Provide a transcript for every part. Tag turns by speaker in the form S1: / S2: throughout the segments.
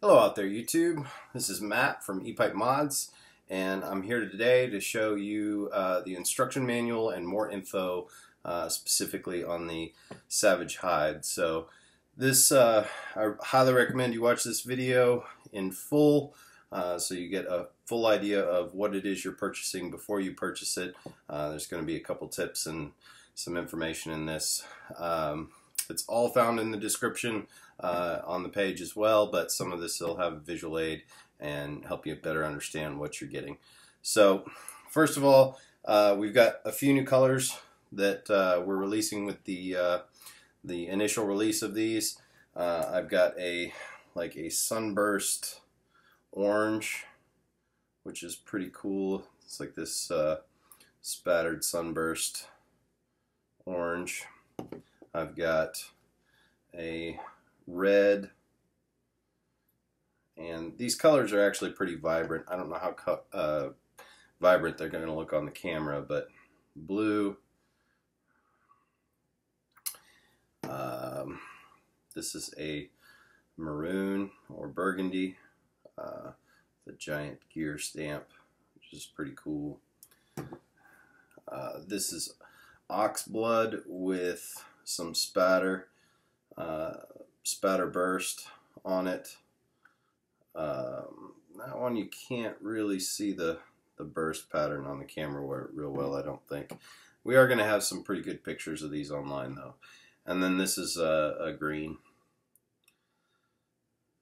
S1: Hello out there YouTube, this is Matt from ePipe Mods, and I'm here today to show you the instruction manual and more info specifically on the Savage Hyde. So this, I highly recommend you watch this video in full so you get a full idea of what it is you're purchasing before you purchase it. There's going to be a couple tips and some information in this. It's all found in the description on the page as well, but some of this will have a visual aid and help you better understand what you're getting. So first of all, we've got a few new colors that we're releasing with the initial release of these. I've got a sunburst orange, which is pretty cool. It's like this spattered sunburst orange. I've got a red, and these colors are actually pretty vibrant. I don't know how vibrant they're going to look on the camera, but blue. This is a maroon or burgundy, the giant gear stamp, which is pretty cool. This is ox blood with some spatter burst on it. That one you can't really see the burst pattern on the camera real well, I don't think. We are going to have some pretty good pictures of these online though. And then this is a green.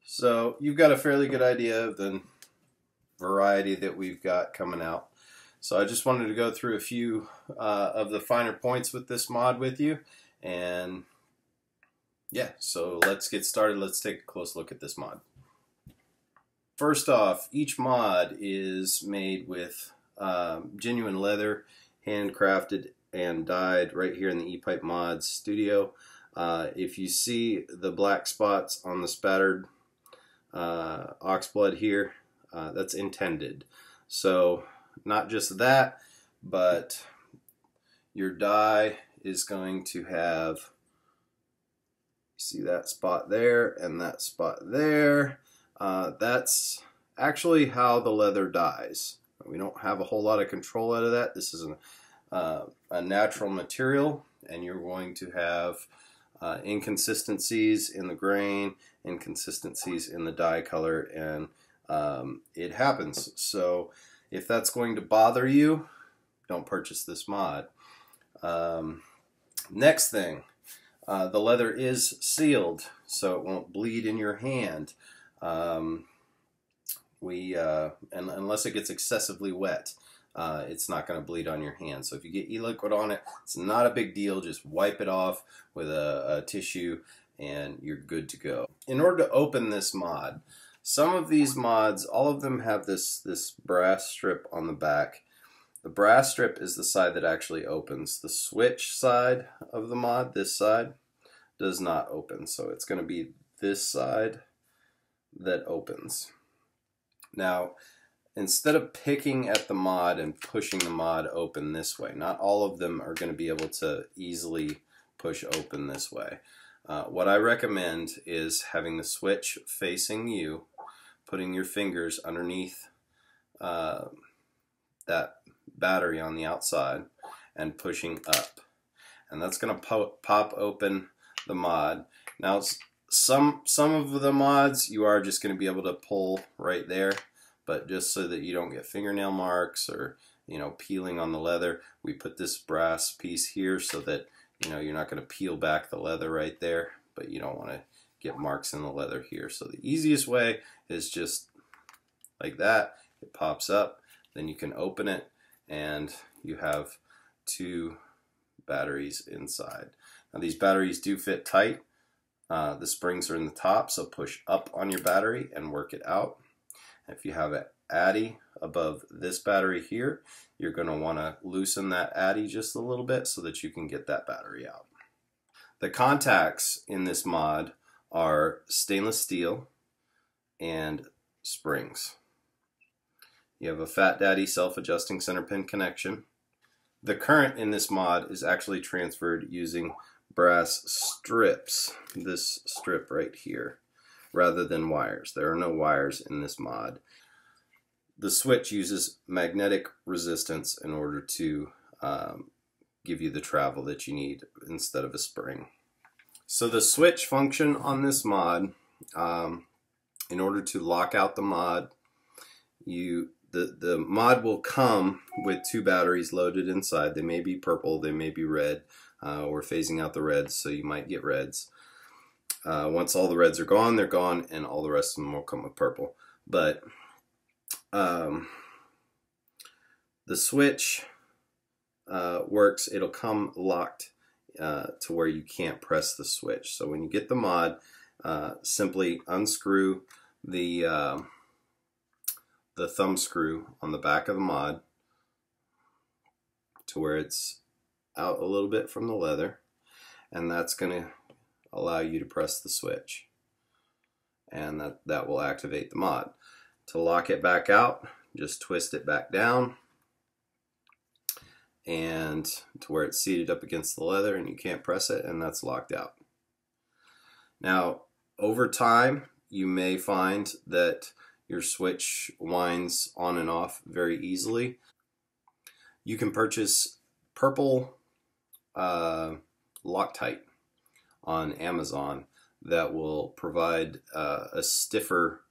S1: So you've got a fairly good idea of the variety that we've got coming out. So I just wanted to go through a few of the finer points with this mod with you, and yeah, so let's get started. Let's take a close look at this mod. First off, each mod is made with genuine leather, handcrafted and dyed right here in the ePipe Mods studio. If you see the black spots on the spattered ox blood here, that's intended. So not just that, but your dye is going to have, see that spot there and that spot there. That's actually how the leather dyes. We don't have a whole lot of control out of that. This is a natural material, and you're going to have inconsistencies in the grain, inconsistencies in the dye color, and it happens. So if that's going to bother you, don't purchase this mod. Next thing, the leather is sealed, so it won't bleed in your hand. And unless it gets excessively wet, it's not going to bleed on your hand. So if you get e-liquid on it, it's not a big deal. Just wipe it off with a tissue and you're good to go. In order to open this mod, some of these mods, all of them have this brass strip on the back. The brass strip is the side that actually opens. The switch side of the mod, this side, does not open. So it's going to be this side that opens. Now, instead of picking at the mod and pushing the mod open this way, not all of them are going to be able to easily push open this way. What I recommend is having the switch facing you, putting your fingers underneath that battery on the outside and pushing up. And that's going to pop open the mod. Now, some of the mods you are just going to be able to pull right there, but just so that you don't get fingernail marks or peeling on the leather, we put this brass piece here so that you're not going to peel back the leather right there, but you don't want to get marks in the leather here. So the easiest way is just like that. It pops up, then you can open it, and you have two batteries inside. Now these batteries do fit tight. The springs are in the top, so push up on your battery and work it out. If you have an addy above this battery here, you're going to want to loosen that addy just a little bit so that you can get that battery out. The contacts in this mod are stainless steel and springs. You have a Fat Daddy self-adjusting center pin connection. The current in this mod is actually transferred using brass strips, this strip right here. rather than wires. There are no wires in this mod. The switch uses magnetic resistance in order to give you the travel that you need instead of a spring. So the switch function on this mod, in order to lock out the mod, the mod will come with 2 batteries loaded inside. They may be purple, they may be red. We're phasing out the reds, so you might get reds. Once all the reds are gone, they're gone, and all the rest of them will come with purple. But the switch works. It'll come locked to where you can't press the switch. So when you get the mod, simply unscrew the thumb screw on the back of the mod to where it's out a little bit from the leather, and that's going to allow you to press the switch, and that will activate the mod. To lock it back out, just twist it back down and to where it's seated up against the leather and you can't press it, and that's locked out. Now over time you may find that your switch winds on and off very easily. You can purchase purple Loctite on Amazon that will provide a stiffer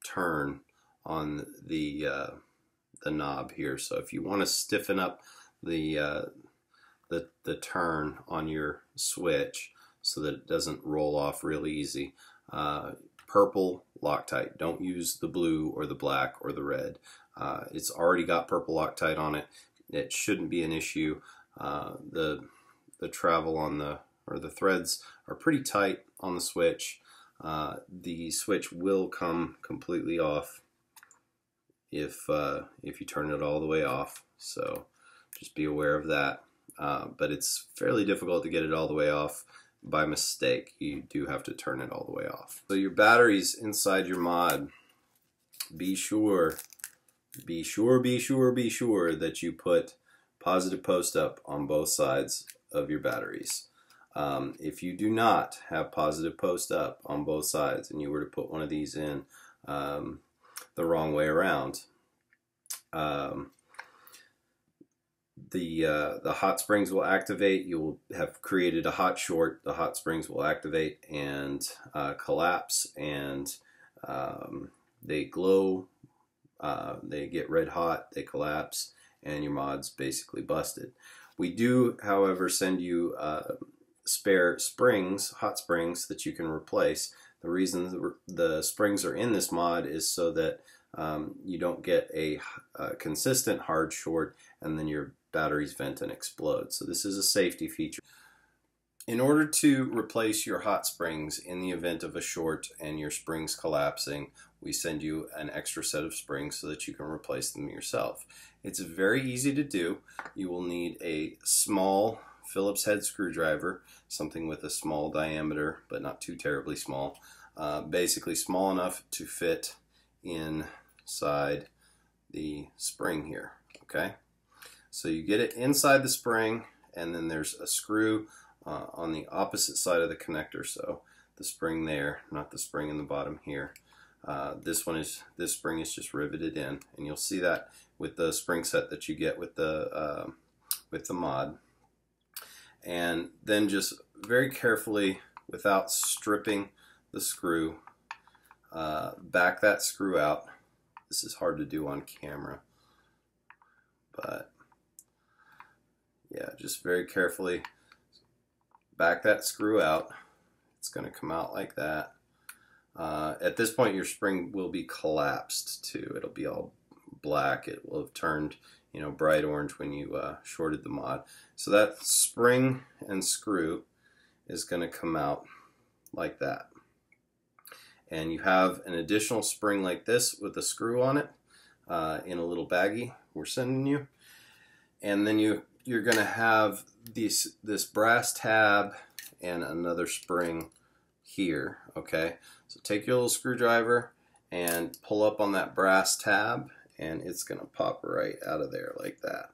S1: turn on the knob here. So if you want to stiffen up the turn on your switch so that it doesn't roll off real easy, purple Loctite. Don't use the blue or the black or the red. It's already got purple Loctite on it. It shouldn't be an issue. The travel on the threads are pretty tight on the switch. The switch will come completely off if you turn it all the way off. So just be aware of that. But it's fairly difficult to get it all the way off by mistake. You do have to turn it all the way off. So your batteries inside your mod, be sure that you put positive post up on both sides of your batteries. If you do not have positive post up on both sides and you were to put one of these in the wrong way around, the hot springs will activate. You will have created a hot short. The hot springs will activate and collapse, and they glow. They get red hot. They collapse, and your mod's basically busted. We do, however, send you spare springs, hot springs, that you can replace. The reason the springs are in this mod is so that you don't get a consistent hard short and then your batteries vent and explode. So this is a safety feature. In order to replace your hot springs in the event of a short and your springs collapsing, we send you an extra set of springs so that you can replace them yourself. It's very easy to do. You will need a small Phillips head screwdriver, something with a small diameter but not too terribly small, basically small enough to fit inside the spring here. Okay, so you get it inside the spring, and then there's a screw on the opposite side of the connector. So the spring there, not the spring in the bottom here. This spring is just riveted in, and you'll see that with the spring set that you get with the mod. And then just very carefully, without stripping the screw, back that screw out. This is hard to do on camera, but yeah, just very carefully back that screw out. It's going to come out like that. At this point your spring will be collapsed too. It'll be all black. It will have turned, you know, bright orange when you shorted the mod. So that spring and screw is going to come out like that. And you have an additional spring like this with a screw on it in a little baggie we're sending you. And then you're going to have this brass tab and another spring here. Okay, so take your little screwdriver and pull up on that brass tab, and it's going to pop right out of there like that.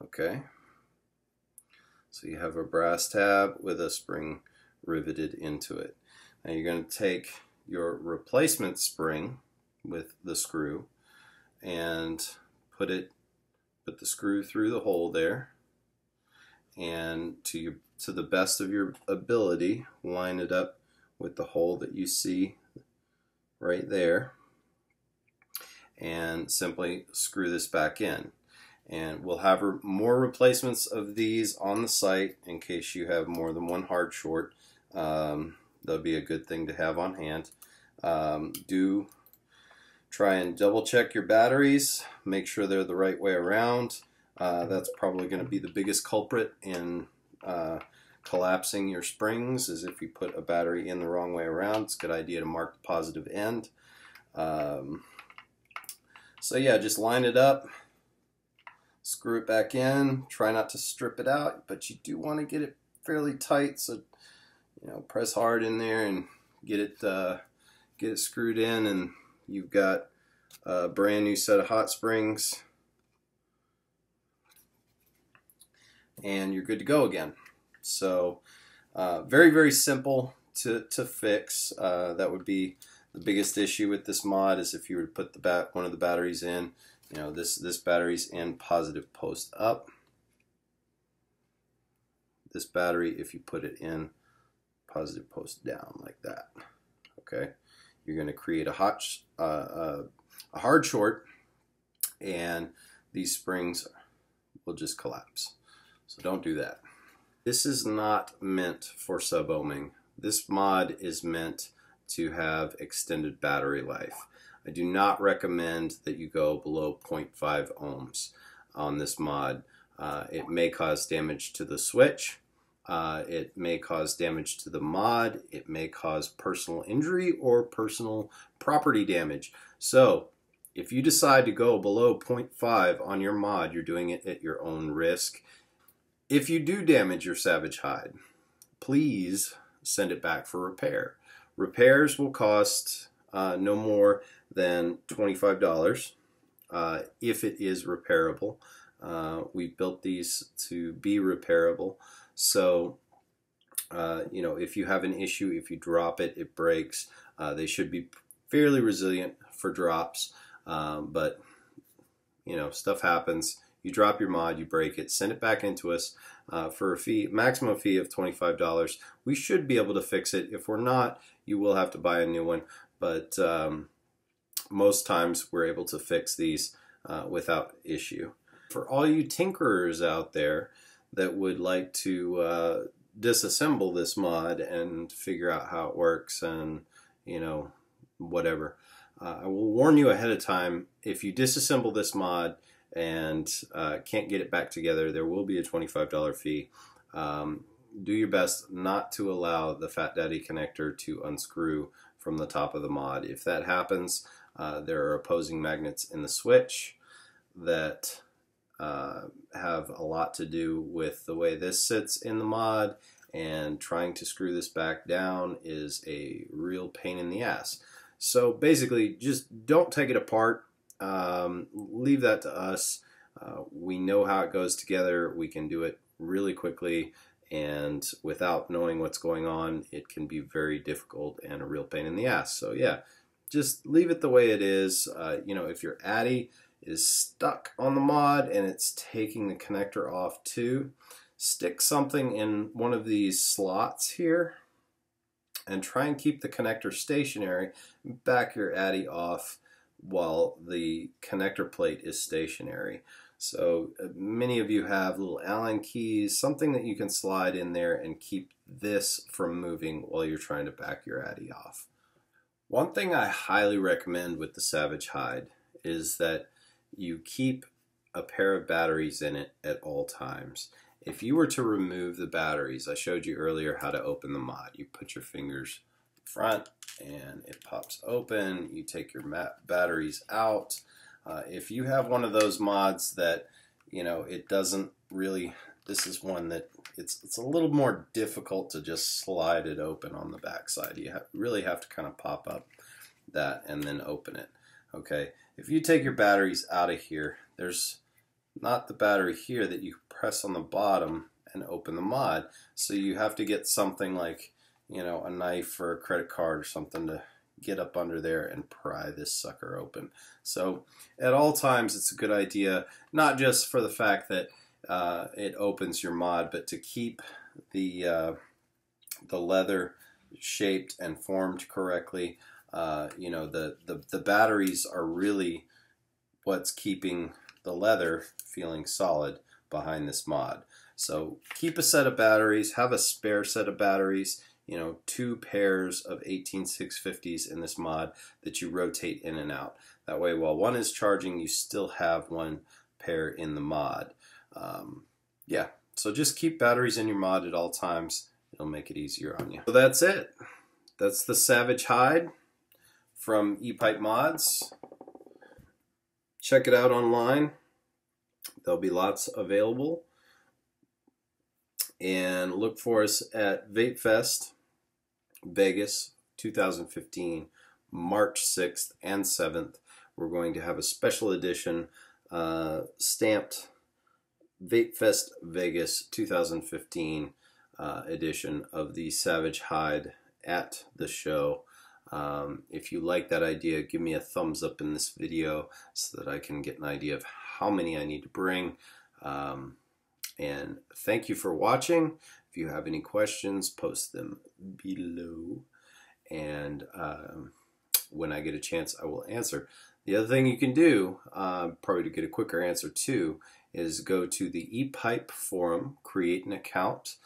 S1: Okay, so you have a brass tab with a spring riveted into it. Now you're going to take your replacement spring with the screw and put the screw through the hole there, and to the best of your ability, line it up with the hole that you see right there, and simply screw this back in. And we'll have more replacements of these on the site in case you have more than one hard short. That'll be a good thing to have on hand. Do try and double check your batteries, make sure they're the right way around. That's probably going to be the biggest culprit in collapsing your springs, is if you put a battery in the wrong way around. It's a good idea to mark the positive end. So yeah, just line it up, screw it back in, try not to strip it out, but you do want to get it fairly tight, so press hard in there and get it screwed in, and you've got a brand new set of hot springs, and you're good to go again. So very, very simple to fix. That would be the biggest issue with this mod, is if you were to put one of the batteries in. This battery's in positive post up. This battery, if you put it in positive post down like that, okay, you're going to create a hard short, and these springs will just collapse. So don't do that. This is not meant for sub-ohming. This mod is meant to have extended battery life. I do not recommend that you go below 0.5 ohms on this mod. It may cause damage to the switch. It may cause damage to the mod. It may cause personal injury or personal property damage. So if you decide to go below 0.5 on your mod, you're doing it at your own risk. If you do damage your Savage Hyde, please send it back for repair. Repairs will cost no more than $25 if it is repairable. We've built these to be repairable. So, if you have an issue, if you drop it, it breaks. They should be fairly resilient for drops, but stuff happens. You drop your mod, you break it, send it back into us for a maximum fee of $25. We should be able to fix it. If we're not, you will have to buy a new one, but most times we're able to fix these without issue. For all you tinkerers out there that would like to disassemble this mod and figure out how it works and whatever, I will warn you ahead of time, if you disassemble this mod and can't get it back together, there will be a $25 fee. Do your best not to allow the Fat Daddy connector to unscrew from the top of the mod. If that happens, there are opposing magnets in the switch that have a lot to do with the way this sits in the mod, and trying to screw this back down is a real pain in the ass. So basically, just don't take it apart. Leave that to us. We know how it goes together. We can do it really quickly, and without knowing what's going on, it can be very difficult and a real pain in the ass. So yeah, just leave it the way it is. If your Addy is stuck on the mod and it's taking the connector off too, stick something in one of these slots here and try and keep the connector stationary. Back your Addy off while the connector plate is stationary. So many of you have little Allen keys, something that you can slide in there and keep this from moving while you're trying to back your Addy off. One thing I highly recommend with the Savage Hyde is that you keep a pair of batteries in it at all times. If you were to remove the batteries, I showed you earlier how to open the mod. You put your fingers front and it pops open. You take your batteries out. If you have one of those mods that, it doesn't really, this is one that it's a little more difficult to just slide it open on the back side. You really have to kind of pop up that and then open it. Okay, if you take your batteries out of here, there's not the battery here that you press on the bottom and open the mod. So you have to get something like, a knife or a credit card or something to get up under there and pry this sucker open. So at all times it's a good idea, not just for the fact that it opens your mod, but to keep the leather shaped and formed correctly. You know, the batteries are really what's keeping the leather feeling solid behind this mod. So keep a set of batteries, have a spare set of batteries, you know, 2 pairs of 18650s in this mod that you rotate in and out. That way while one is charging, you still have 1 pair in the mod. Yeah, so just keep batteries in your mod at all times. It'll make it easier on you. So that's it. That's the Savage Hyde from E-Pipe Mods. Check it out online. There'll be lots available. And look for us at Vape Fest Vegas 2015, March 6th and 7th. We're going to have a special edition stamped Vape Fest Vegas 2015 edition of the Savage Hyde at the show. If you like that idea, give me a thumbs up in this video so that I can get an idea of how many I need to bring. And thank you for watching. If you have any questions, post them below. And when I get a chance, I will answer. The other thing you can do, probably to get a quicker answer too, is go to the E-Pipe forum, create an account,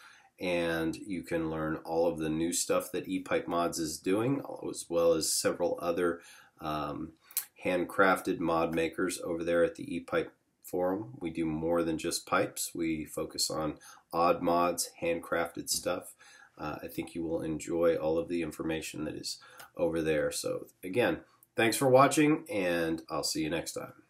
S1: and you can learn all of the new stuff that E-Pipe Mods is doing, as well as several other handcrafted mod makers over there at the E-Pipe forum. We do more than just pipes. We focus on odd mods, handcrafted stuff. I think you will enjoy all of the information that is over there. So again, thanks for watching, and I'll see you next time.